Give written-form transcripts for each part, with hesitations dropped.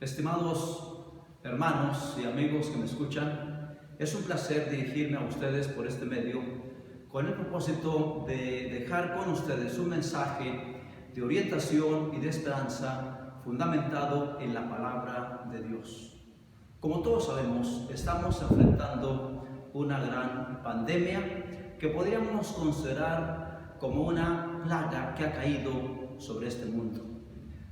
Estimados hermanos y amigos que me escuchan, es un placer dirigirme a ustedes por este medio con el propósito de dejar con ustedes un mensaje de orientación y de esperanza fundamentado en la palabra de Dios. Como todos sabemos, estamos enfrentando una gran pandemia que podríamos considerar como una plaga que ha caído sobre este mundo.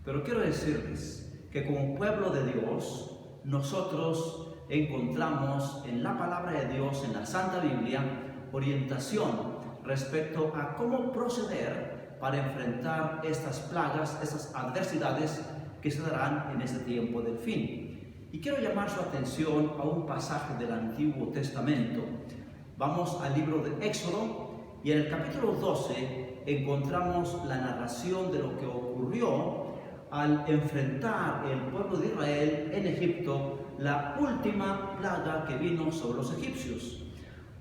Pero quiero decirles que como pueblo de Dios, nosotros encontramos en la palabra de Dios, en la Santa Biblia, orientación respecto a cómo proceder para enfrentar estas plagas, estas adversidades que se darán en este tiempo del fin. Y quiero llamar su atención a un pasaje del Antiguo Testamento. Vamos al libro de Éxodo y en el capítulo 12 encontramos la narración de lo que ocurrió al enfrentar el pueblo de Israel en Egipto la última plaga que vino sobre los egipcios.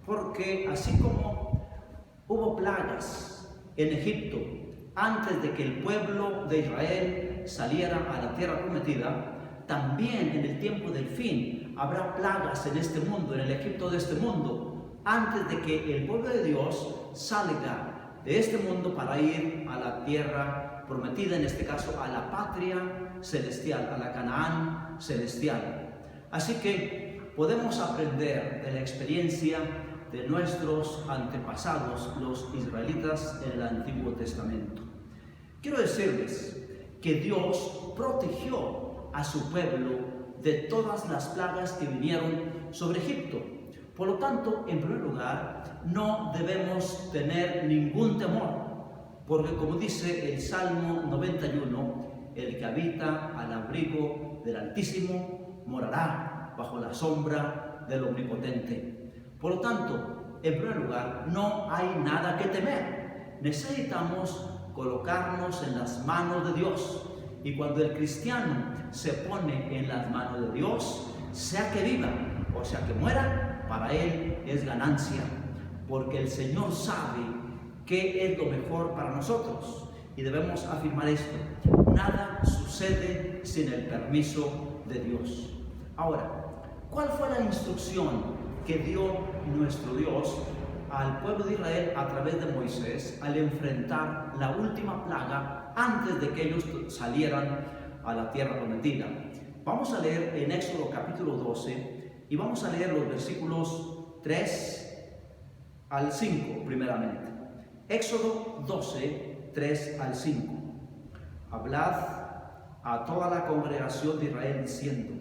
Porque así como hubo plagas en Egipto antes de que el pueblo de Israel saliera a la tierra prometida, también en el tiempo del fin habrá plagas en este mundo, en el Egipto de este mundo, antes de que el pueblo de Dios salga de este mundo para ir a la tierra prometida, en este caso a la patria celestial, a la Canaán celestial. Así que podemos aprender de la experiencia de nuestros antepasados, los israelitas en el Antiguo Testamento. Quiero decirles que Dios protegió a su pueblo de todas las plagas que vinieron sobre Egipto. Por lo tanto, en primer lugar, no debemos tener ningún temor, porque como dice el Salmo 91, el que habita al abrigo del Altísimo morará bajo la sombra del Omnipotente. Por lo tanto, en primer lugar, no hay nada que temer. Necesitamos colocarnos en las manos de Dios. Y cuando el cristiano se pone en las manos de Dios, sea que viva o sea que muera, para él es ganancia, porque el Señor sabe qué es lo mejor para nosotros. Y debemos afirmar esto: nada sucede sin el permiso de Dios. Ahora, ¿cuál fue la instrucción que dio nuestro Dios al pueblo de Israel a través de Moisés al enfrentar la última plaga antes de que ellos salieran a la tierra prometida? Vamos a leer en Éxodo capítulo 12 y vamos a leer los versículos 3 al 5 primeramente. Éxodo 12, 3 al 5. Hablad a toda la congregación de Israel diciendo: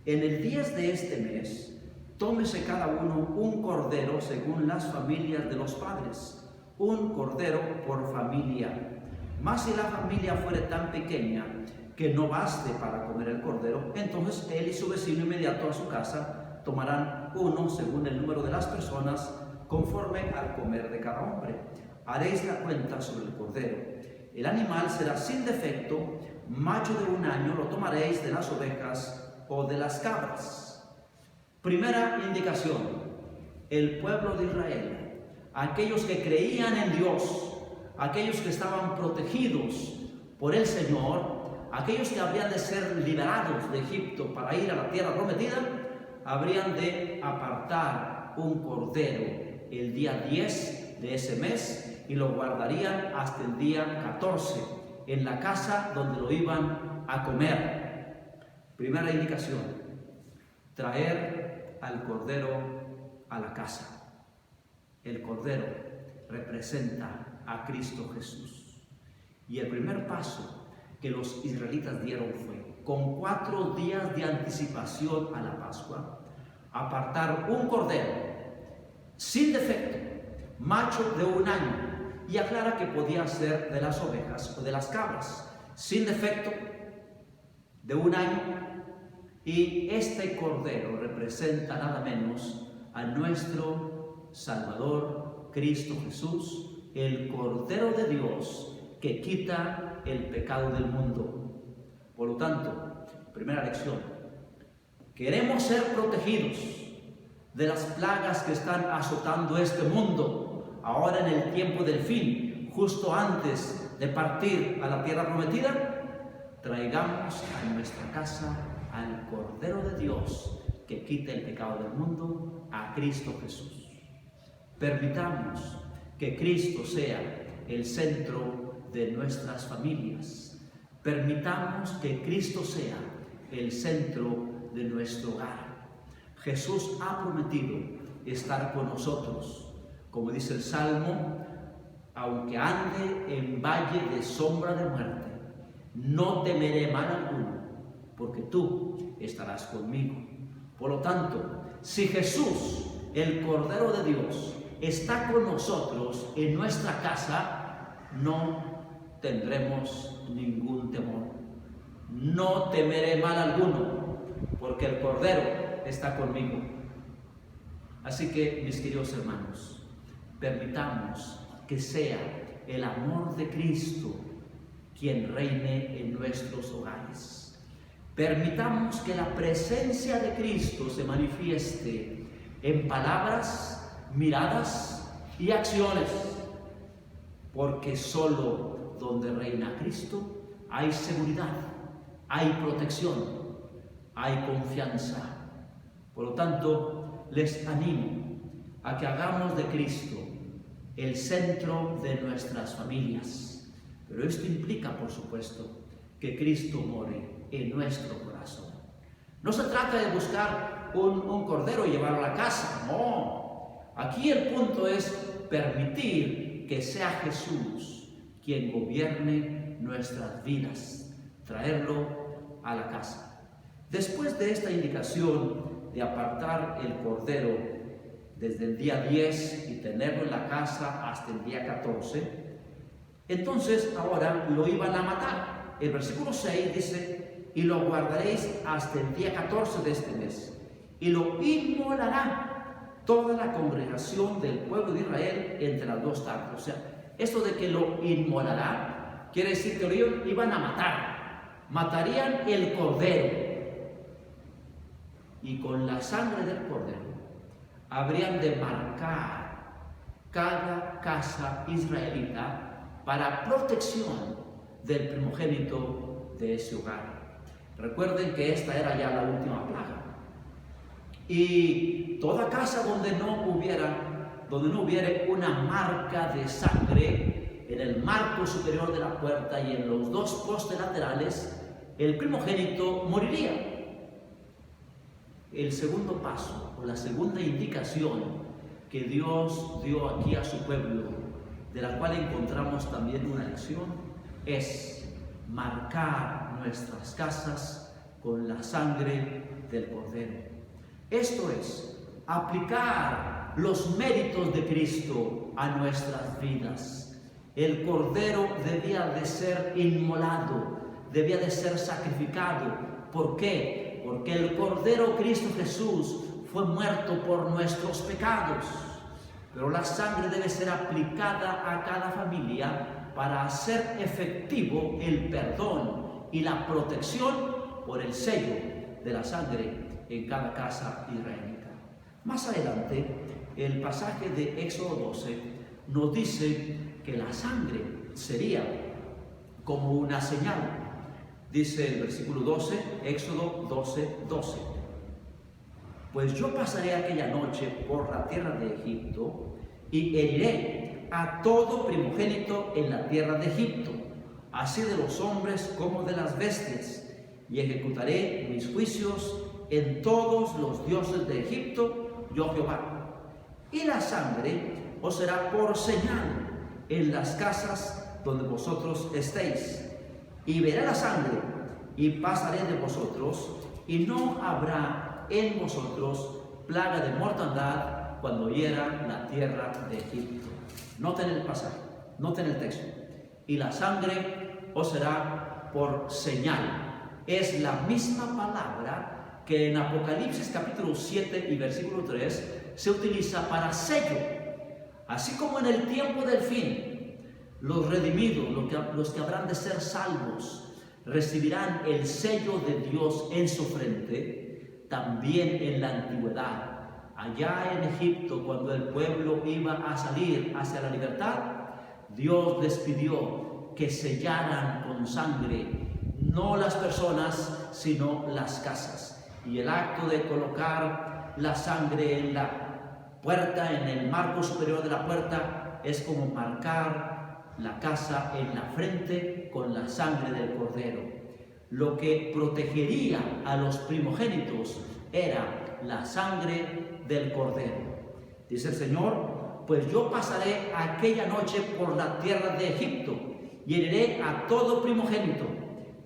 en el 10 de este mes, tómese cada uno un cordero según las familias de los padres, un cordero por familia. Mas si la familia fuere tan pequeña que no baste para comer el cordero, entonces él y su vecino inmediato a su casa tomarán uno según el número de las personas, conforme al comer de cada hombre. Haréis la cuenta sobre el cordero. El animal será sin defecto, macho de 1 año, lo tomaréis de las ovejas o de las cabras. Primera indicación: el pueblo de Israel, aquellos que creían en Dios, aquellos que estaban protegidos por el Señor, aquellos que habrían de ser liberados de Egipto para ir a la tierra prometida, habrían de apartar un cordero el día 10 de ese mes y lo guardarían hasta el día 14 en la casa donde lo iban a comer. Primera indicación: traer al cordero a la casa. El cordero representa a Cristo Jesús. Y el primer paso que los israelitas dieron fue, con 4 días de anticipación a la Pascua, apartar un cordero sin defecto, macho de 1 año, y aclara que podía ser de las ovejas o de las cabras, sin defecto, de 1 año. Y este cordero representa nada menos a nuestro Salvador Cristo Jesús, el Cordero de Dios que quita el pecado del mundo. Por lo tanto, primera lección: queremos ser protegidos de las plagas que están azotando este mundo ahora en el tiempo del fin, justo antes de partir a la tierra prometida. Traigamos a nuestra casa al Cordero de Dios que quita el pecado del mundo, a Cristo Jesús. Permitamos que Cristo sea el centro de nuestras familias. Permitamos que Cristo sea el centro de nuestro hogar. Jesús ha prometido estar con nosotros. Como dice el Salmo, aunque ande en valle de sombra de muerte, no temeré mal alguno, porque tú estarás conmigo. Por lo tanto, si Jesús, el Cordero de Dios, está con nosotros en nuestra casa, no tendremos ningún temor. No temeré mal alguno, porque el Cordero está conmigo. Así que, mis queridos hermanos, permitamos que sea el amor de Cristo quien reine en nuestros hogares. Permitamos que la presencia de Cristo se manifieste en palabras, miradas y acciones, porque solo donde reina Cristo hay seguridad, hay protección, hay confianza. Por lo tanto, les animo a que hagamos de Cristo el centro de nuestras familias. Pero esto implica, por supuesto, que Cristo more en nuestro corazón. No se trata de buscar un cordero y llevarlo a la casa, no. Aquí el punto es permitir que sea Jesús quien gobierne nuestras vidas, traerlo a la casa. Después de esta indicación de apartar el cordero desde el día 10 y tenerlo en la casa hasta el día 14, entonces ahora lo iban a matar. El versículo 6 dice, y lo guardaréis hasta el día 14 de este mes, y lo inmolará toda la congregación del pueblo de Israel entre las dos tardes. O sea, esto de que lo inmolará, quiere decir que lo iban a matar. Matarían el cordero. Y con la sangre del cordero habrían de marcar cada casa israelita para protección del primogénito de ese hogar. Recuerden que esta era ya la última plaga. Y toda casa donde no hubiera una marca de sangre en el marco superior de la puerta y en los dos postes laterales, el primogénito moriría. El segundo paso, o la segunda indicación que Dios dio aquí a su pueblo, de la cual encontramos también una lección, es marcar nuestras casas con la sangre del Cordero. Esto es, aplicar los méritos de Cristo a nuestras vidas. El Cordero debía de ser inmolado, debía de ser sacrificado. ¿Por qué? Porque el Cordero Cristo Jesús fue muerto por nuestros pecados. Pero la sangre debe ser aplicada a cada familia para hacer efectivo el perdón y la protección por el sello de la sangre en cada casa israelita. Más adelante, el pasaje de Éxodo 12 nos dice que la sangre sería como una señal. Dice el versículo 12, Éxodo 12:12. Pues yo pasaré aquella noche por la tierra de Egipto y heriré a todo primogénito en la tierra de Egipto, así de los hombres como de las bestias, y ejecutaré mis juicios en todos los dioses de Egipto, yo Jehová. Y la sangre os será por señal en las casas donde vosotros estéis. Y veré la sangre, y pasaré de vosotros, y no habrá en vosotros plaga de mortandad cuando hiera la tierra de Egipto. Noten el pasaje, noten el texto. Y la sangre os será por señal. Es la misma palabra que en Apocalipsis capítulo 7 y versículo 3 se utiliza para sello. Así como en el tiempo del fin, los redimidos, los que habrán de ser salvos, recibirán el sello de Dios en su frente. También en la antigüedad, allá en Egipto, cuando el pueblo iba a salir hacia la libertad, Dios les pidió que sellaran con sangre no las personas, sino las casas. Y el acto de colocar la sangre en la puerta, en el marco superior de la puerta, es como marcar la casa en la frente con la sangre del cordero. Lo que protegería a los primogénitos era la sangre del cordero. Dice el Señor: pues yo pasaré aquella noche por la tierra de Egipto y heriré a todo primogénito.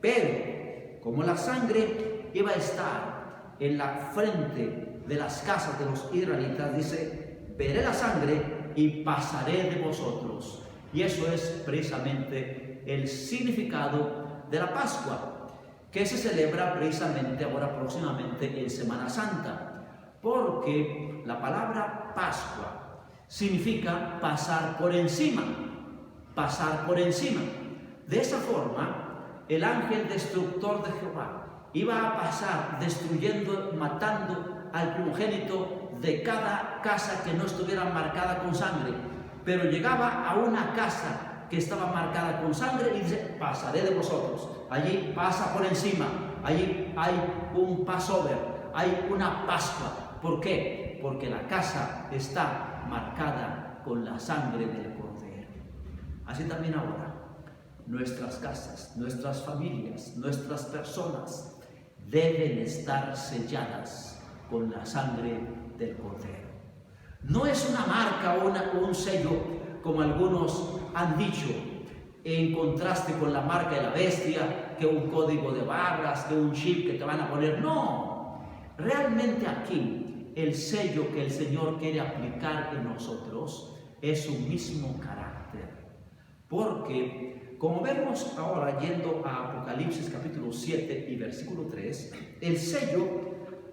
Pero como la sangre iba a estar en la frente de las casas de los israelitas, dice: veré la sangre y pasaré de vosotros. Y eso es precisamente el significado de la Pascua, que se celebra precisamente ahora próximamente en Semana Santa, porque la palabra Pascua significa pasar por encima, pasar por encima. De esa forma, el ángel destructor de Jehová iba a pasar destruyendo, matando al primogénito de cada casa que no estuviera marcada con sangre, pero llegaba a una casa que estaba marcada con sangre y dice: pasaré de vosotros. Allí pasa por encima, allí hay un Passover, hay una Pascua. ¿Por qué? Porque la casa está marcada con la sangre del cordero. Así también ahora, nuestras casas, nuestras familias, nuestras personas deben estar selladas con la sangre del cordero. No es una marca o un sello, como algunos han dicho, en contraste con la marca de la bestia, que un código de barras, que un chip que te van a poner. No, realmente aquí el sello que el Señor quiere aplicar en nosotros es su mismo carácter. Porque, como vemos ahora yendo a Apocalipsis capítulo 7 y versículo 3, el sello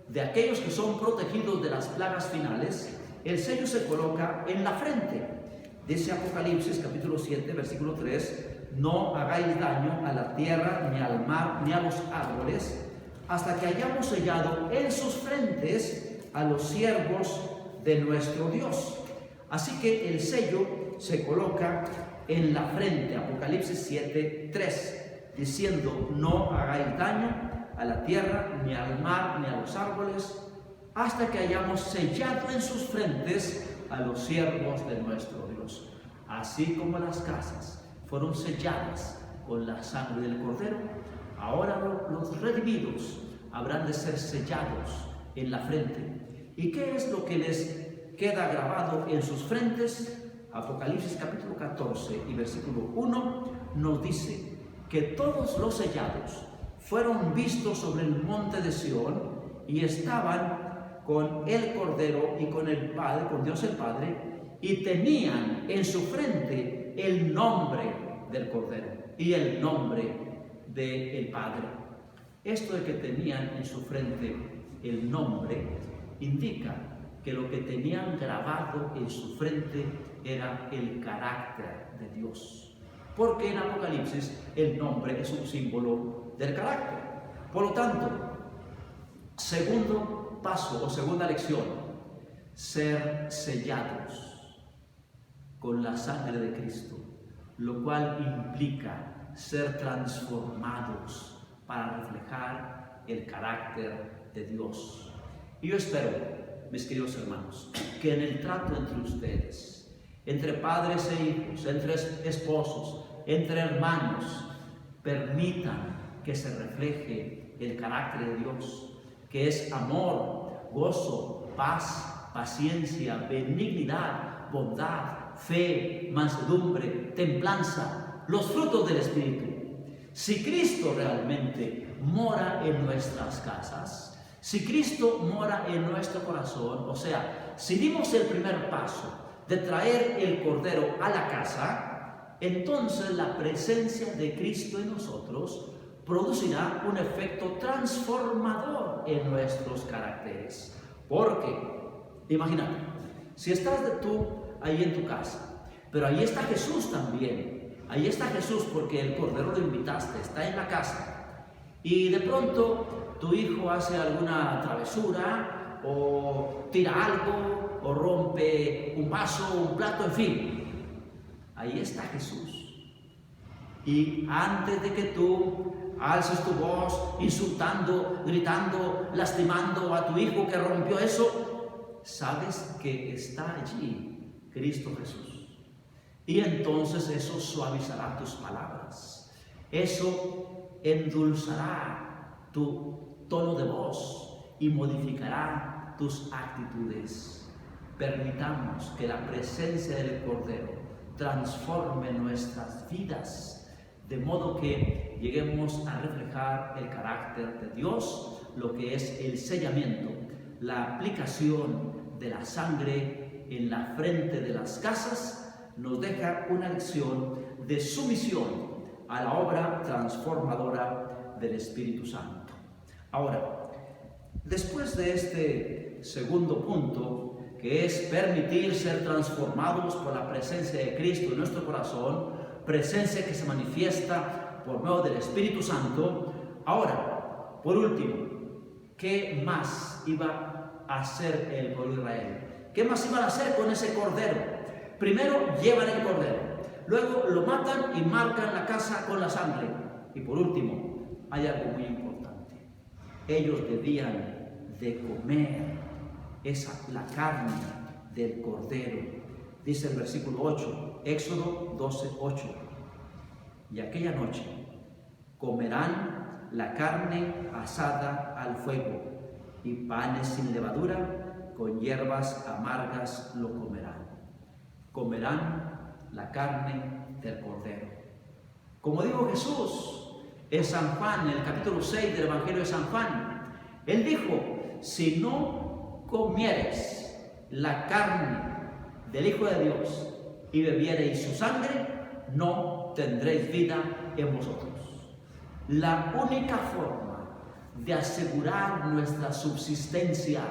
de aquellos que son protegidos de las plagas finales, el sello se coloca en la frente. Dice Apocalipsis capítulo 7, versículo 3: no hagáis daño a la tierra, ni al mar, ni a los árboles, hasta que hayamos sellado en sus frentes a los siervos de nuestro Dios. Así que el sello se coloca en la frente, Apocalipsis 7, 3, diciendo: no hagáis daño a la tierra, ni al mar, ni a los árboles, hasta que hayamos sellado en sus frentes a los siervos de nuestro Dios. Así como las casas fueron selladas con la sangre del cordero, ahora los redimidos habrán de ser sellados en la frente. ¿Y qué es lo que les queda grabado en sus frentes? Apocalipsis capítulo 14 y versículo 1 nos dice que todos los sellados fueron vistos sobre el monte de Sión y estaban con el Cordero y con el Padre, con Dios el Padre, y tenían en su frente el nombre del Cordero y el nombre del Padre. Esto de que tenían en su frente el nombre indica que lo que tenían grabado en su frente era el carácter de Dios. Porque en Apocalipsis el nombre es un símbolo del carácter. Por lo tanto, segundo paso o segunda lección: ser sellados con la sangre de Cristo, lo cual implica ser transformados para reflejar el carácter de Dios. Y yo espero, mis queridos hermanos, que en el trato entre ustedes, entre padres e hijos, entre esposos, entre hermanos, permitan que se refleje el carácter de Dios, que es amor, gozo, paz, paciencia, benignidad, bondad, fe, mansedumbre, templanza, los frutos del Espíritu. Si Cristo realmente mora en nuestras casas, si Cristo mora en nuestro corazón, o sea, si dimos el primer paso de traer el Cordero a la casa, entonces la presencia de Cristo en nosotros producirá un efecto transformador en nuestros caracteres. Porque, imagínate, si estás tú ahí en tu casa, pero ahí está Jesús también, ahí está Jesús porque el Cordero lo invitaste, está en la casa, y de pronto tu hijo hace alguna travesura, o tira algo, o rompe un vaso, un plato, en fin, ahí está Jesús. Y antes de que tú alces tu voz insultando, gritando, lastimando a tu hijo que rompió eso, sabes que está allí Cristo Jesús. Y entonces eso suavizará tus palabras. Eso endulzará tu tono de voz y modificará tus actitudes. Permitamos que la presencia del Cordero transforme nuestras vidas, de modo que lleguemos a reflejar el carácter de Dios, lo que es el sellamiento, la aplicación de la sangre en la frente de las casas, nos deja una lección de sumisión a la obra transformadora del Espíritu Santo. Ahora, después de este segundo punto, que es permitir ser transformados por la presencia de Cristo en nuestro corazón, presencia que se manifiesta por medio del Espíritu Santo. Ahora, por último, ¿qué más iba a hacer el pueblo de Israel? ¿Qué más iban a hacer con ese cordero? Primero llevan el cordero, luego lo matan y marcan la casa con la sangre. Y por último, hay algo muy importante. Ellos debían de comer la carne del cordero. Dice el versículo 8, Éxodo 12:8. Y aquella noche comerán la carne asada al fuego, y panes sin levadura, con hierbas amargas lo comerán. Comerán la carne del cordero. Como dijo Jesús en San Juan, en el capítulo 6 del Evangelio de San Juan, Él dijo: si no comiereis la carne del Hijo de Dios y bebiereis su sangre, no tendréis vida en vosotros. La única forma de asegurar nuestra subsistencia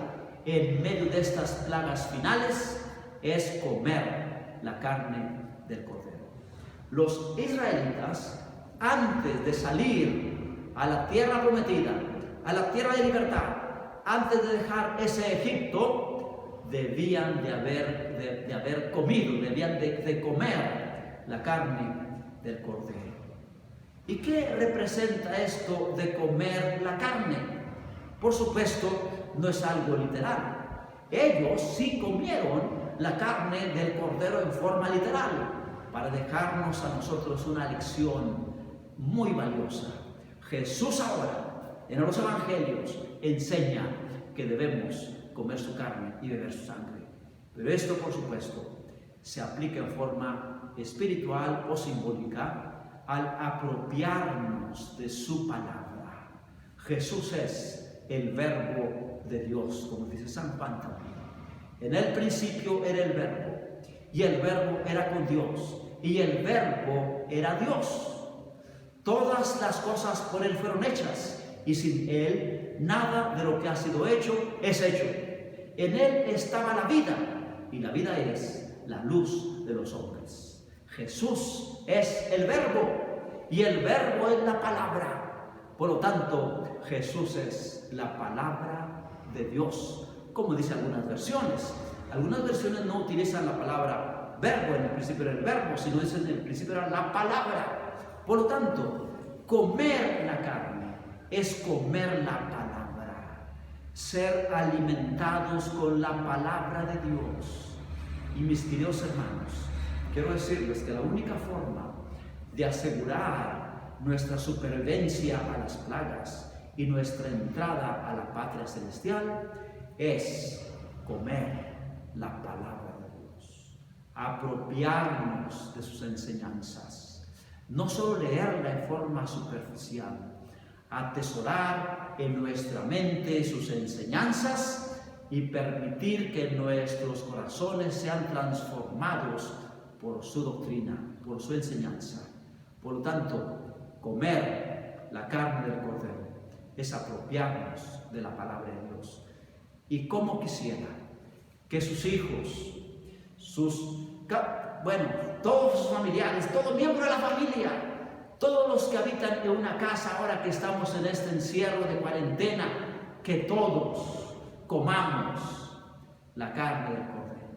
en medio de estas plagas finales es comer la carne del cordero. Los israelitas, antes de salir a la tierra prometida, a la tierra de libertad, antes de dejar ese Egipto, debían de haber comido, debían de comer la carne del cordero. ¿Y qué representa esto de comer la carne? Por supuesto, no es algo literal. Ellos sí comieron la carne del cordero en forma literal, para dejarnos a nosotros una lección muy valiosa. Jesús ahora, en los evangelios, enseña que debemos comer su carne y beber su sangre. Pero esto, por supuesto, se aplica en forma espiritual o simbólica al apropiarnos de su palabra. Jesús es el Verbo de Dios, como dice San Juan también. En el principio era el Verbo, y el Verbo era con Dios, y el Verbo era Dios. Todas las cosas por Él fueron hechas, y sin Él nada de lo que ha sido hecho es hecho. En Él estaba la vida, y la vida es la luz de los hombres. Jesús es el Verbo, y el Verbo es la palabra. Por lo tanto, Jesús es la palabra de Dios, como dice algunas versiones. Algunas versiones no utilizan la palabra verbo, en el principio era el verbo, sino dicen en el principio era la palabra. Por lo tanto, comer la carne es comer la palabra, ser alimentados con la palabra de Dios. Y mis queridos hermanos, quiero decirles que la única forma de asegurar nuestra supervivencia a las plagas y nuestra entrada a la patria celestial es comer la palabra de Dios, apropiarnos de sus enseñanzas, no solo leerla en forma superficial, atesorar en nuestra mente sus enseñanzas y permitir que nuestros corazones sean transformados por su doctrina, por su enseñanza. Por lo tanto, comer la carne del cordero es apropiarnos de la palabra de Dios. Y cómo quisiera que sus hijos, todos sus familiares, todo miembro de la familia, todos los que habitan en una casa ahora que estamos en este encierro de cuarentena, que todos comamos la carne del cordero,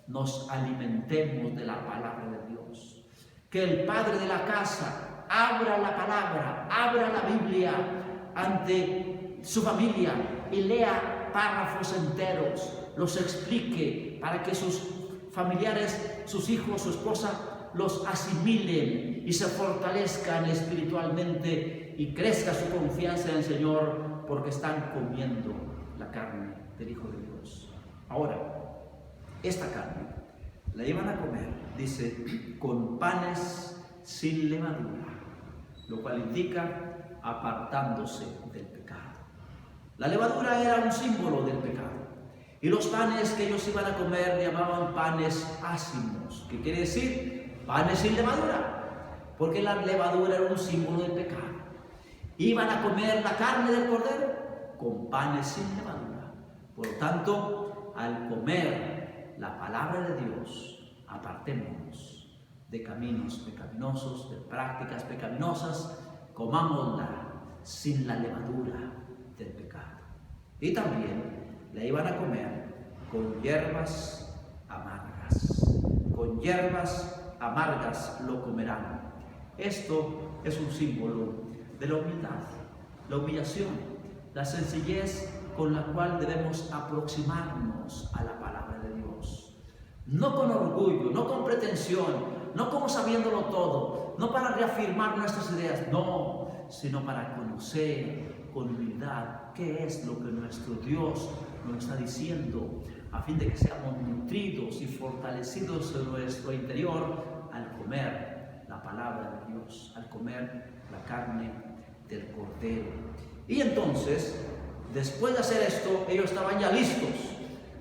nos alimentemos de la palabra de Dios. Que el padre de la casa abra la palabra, abra la Biblia ante su familia y lea párrafos enteros, los explique para que sus familiares, sus hijos, su esposa, los asimilen y se fortalezcan espiritualmente y crezca su confianza en el Señor porque están comiendo la carne del Hijo de Dios. Ahora, esta carne la iban a comer, dice, con panes sin levadura, lo cual indica apartándose del pecado. La levadura era un símbolo del pecado. Y los panes que ellos iban a comer llamaban panes ácimos, que quiere decir panes sin levadura, porque la levadura era un símbolo del pecado. Iban a comer la carne del cordero con panes sin levadura. Por lo tanto, al comer la palabra de Dios, apartémonos de caminos pecaminosos, de prácticas pecaminosas, comámosla sin la levadura del pecado. Y también la iban a comer con hierbas amargas. Con hierbas amargas lo comerán. Esto es un símbolo de la humildad, la humillación, la sencillez con la cual debemos aproximarnos a la palabra de Dios. No con orgullo, no con pretensión, no como sabiéndolo todo, no para reafirmar nuestras ideas, no, sino para conocer con humildad qué es lo que nuestro Dios nos está diciendo, a fin de que seamos nutridos y fortalecidos en nuestro interior al comer la palabra de Dios, al comer la carne del cordero. Y entonces, después de hacer esto, ellos estaban ya listos,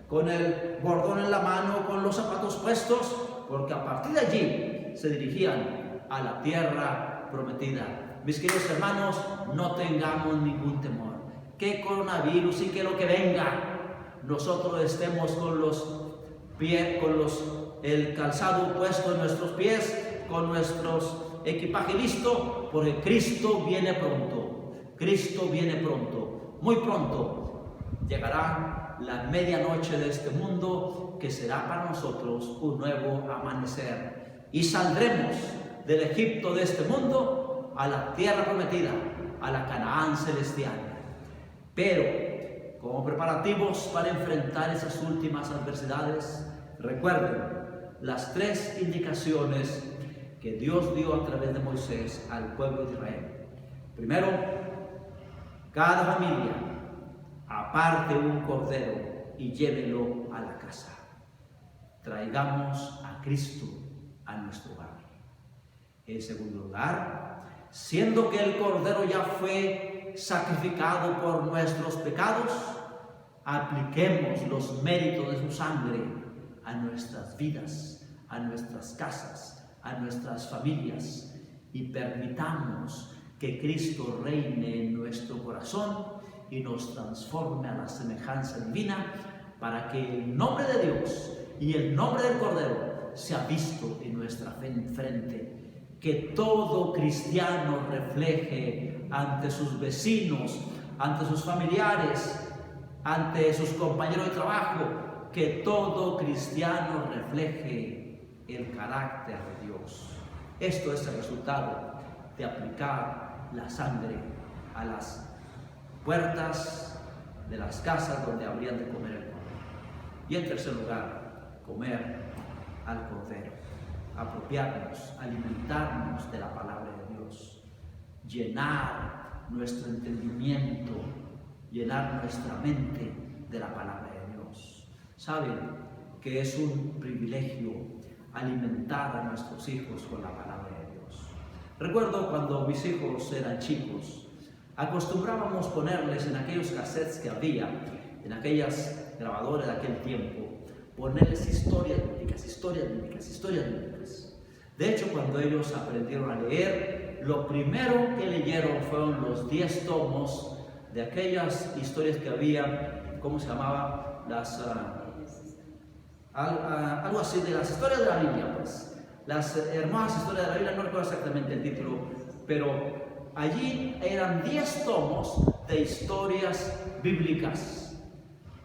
con el bordón en la mano, con los zapatos puestos, porque a partir de allí se dirigían a la tierra prometida. Mis queridos hermanos, no tengamos ningún temor. Que coronavirus y que lo que venga, nosotros estemos con los pies, el calzado puesto en nuestros pies, con nuestros equipaje listo, porque Cristo viene pronto. Cristo viene pronto, muy pronto. Llegará la medianoche de este mundo, que será para nosotros un nuevo amanecer. Y saldremos del Egipto de este mundo a la tierra prometida, a la Canaán celestial. Pero como preparativos para enfrentar esas últimas adversidades, recuerden las tres indicaciones que Dios dio a través de Moisés al pueblo de Israel. Primero, cada familia aparte un cordero y llévelo a la casa. Traigamos a Cristo a nuestro hogar. En segundo lugar, siendo que el cordero ya fue sacrificado por nuestros pecados, apliquemos los méritos de su sangre a nuestras vidas, a nuestras casas, a nuestras familias y permitamos que Cristo reine en nuestro corazón y nos transforme a la semejanza divina para que el nombre de Dios y el nombre del Cordero sea visto en nuestra frente. Que todo cristiano refleje ante sus vecinos, ante sus familiares, ante sus compañeros de trabajo, que todo cristiano refleje el carácter de Dios. Esto es el resultado de aplicar la sangre a las puertas de las casas donde habrían de comer el cordero. Y en tercer lugar, comer al cordero, apropiarnos, alimentarnos de la palabra de Dios, llenar nuestro entendimiento, llenar nuestra mente de la palabra de Dios. Saben que es un privilegio alimentar a nuestros hijos con la palabra de Dios. Recuerdo cuando mis hijos eran chicos, acostumbrábamos ponerles en aquellos cassettes que había, en aquellas grabadoras de aquel tiempo, ponerles historias bíblicas, historias bíblicas, historias bíblicas. De hecho, cuando ellos aprendieron a leer, lo primero que leyeron fueron los 10 tomos de aquellas historias que había, ¿cómo se llamaba? Algo así, de las historias de la Biblia, pues. Las hermosas historias de la Biblia, no recuerdo exactamente el título, pero allí eran 10 tomos de historias bíblicas.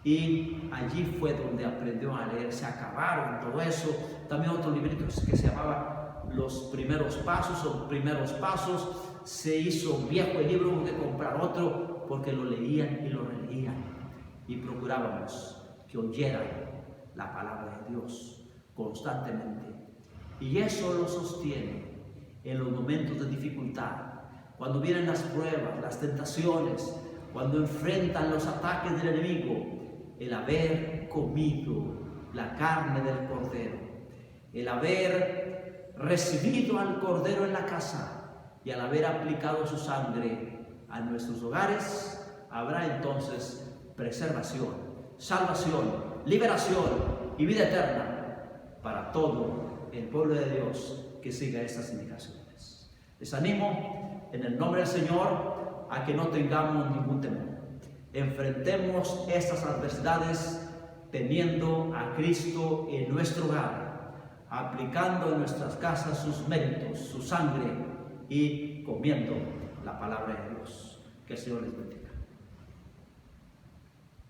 Y allí fue donde aprendió a leer, se acabaron todo eso. También otro librito que se llamaba los primeros pasos, se hizo viejo el libro, hubo que comprar otro, porque lo leían y lo releían. Y procurábamos que oyeran la palabra de Dios constantemente. Y eso lo sostiene en los momentos de dificultad, cuando vienen las pruebas, las tentaciones, cuando enfrentan los ataques del enemigo, el haber comido la carne del Cordero, el haber recibido al Cordero en la casa y al haber aplicado su sangre a nuestros hogares, habrá entonces preservación, salvación, liberación y vida eterna para todo el pueblo de Dios que siga estas indicaciones. Les animo en el nombre del Señor a que no tengamos ningún temor. Enfrentemos estas adversidades teniendo a Cristo en nuestro hogar, aplicando en nuestras casas sus méritos, su sangre y comiendo la palabra de Dios. Que el Señor les bendiga.